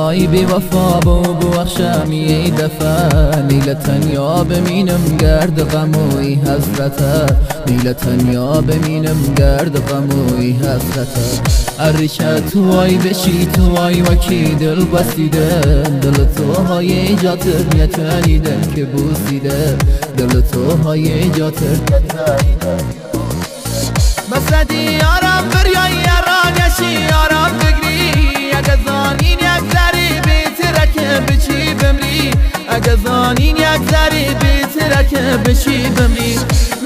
آی بی وفا بو بخشم یه دفعه نیلتن یا بمینم گرد غموی حسرته نیلتن یا بمینم گرد غموی حسرته عریشه توی بشی توی وکی دل بسیده دل تو های جاتر نتونیدن که بوسیده دل تو های جاتر نتونیدن بسدی یارم بریای یارانشی یارم بگری اگه زانین یک ذری بیتره بچی بمری اگه زانین یک ذری بیتره بچی بمری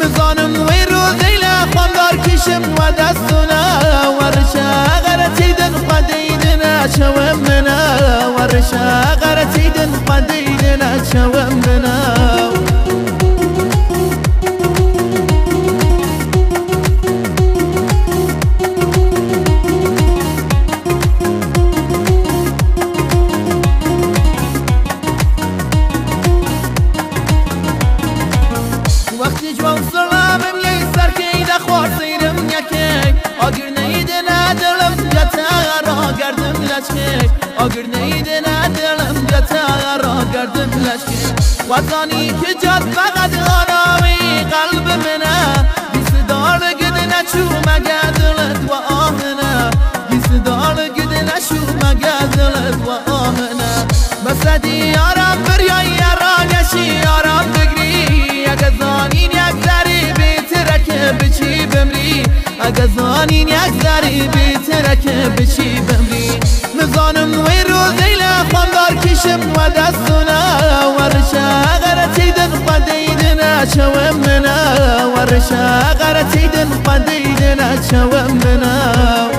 مزانم وی روزیله خواندار کشم و دستونه ورشه غرطیدن قدیدن چوم منه ورشه غرطیدن قدیدن چوم منه وقتی جوان سلامم یه سر که ایده خوار سیرم یکی آگر نیده ندلم جتا را گردم لشکی آگر نیده ندلم جتا را گردم لشکی وطانی که جاد فقط آرامی قلب منه بیس دار گده نچو مگه دلت و آهنه بیس دار گده نشو مگه دلت و آهنه بسدی یارم بریای یارانشی یارم بگری اگه زانین یک ذری بیتره بچی بمری اگه زانین یک ذری بیتره بچی بمری مزانم وی روزیله خواندار کشم و دستونه ورشه غرطیدن قدیدن چوم منه ورشه غرطیدن قدیدن چوم منه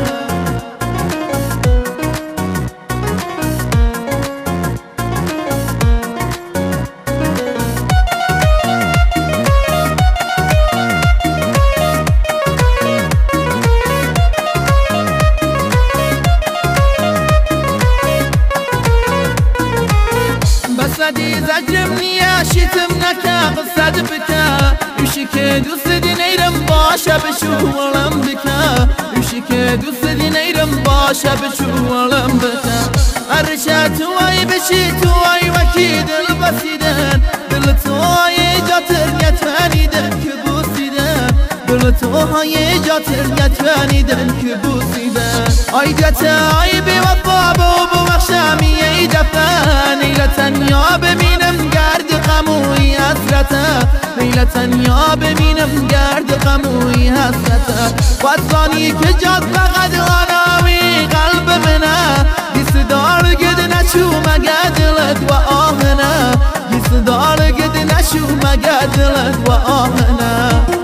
بسدی زجرم نیا شیتم نکا قصد بکا یوشی که دوست دی نیرم باشه بشو ولم بکا یوشی که دوست دی نیرم باشه بشو ولم بکا عرشه توی بشی توی وکی دل بسیدن دل توی جاتر نتونیدن که بوسیدن دل توی جاتر نتونیدن که بوسیدن آی جتا آی بی وفا بو بخشم یه دفعه نیلتن یا ببینم گرد غموی حسرته نیلتن یا ببینم گرد غموی حسرته وطانی که جاد فقط آرامی قلب منه بیس دار گده نشو مگه دلت و آهنه بیس دار گده نشو مگه دلت و آهنه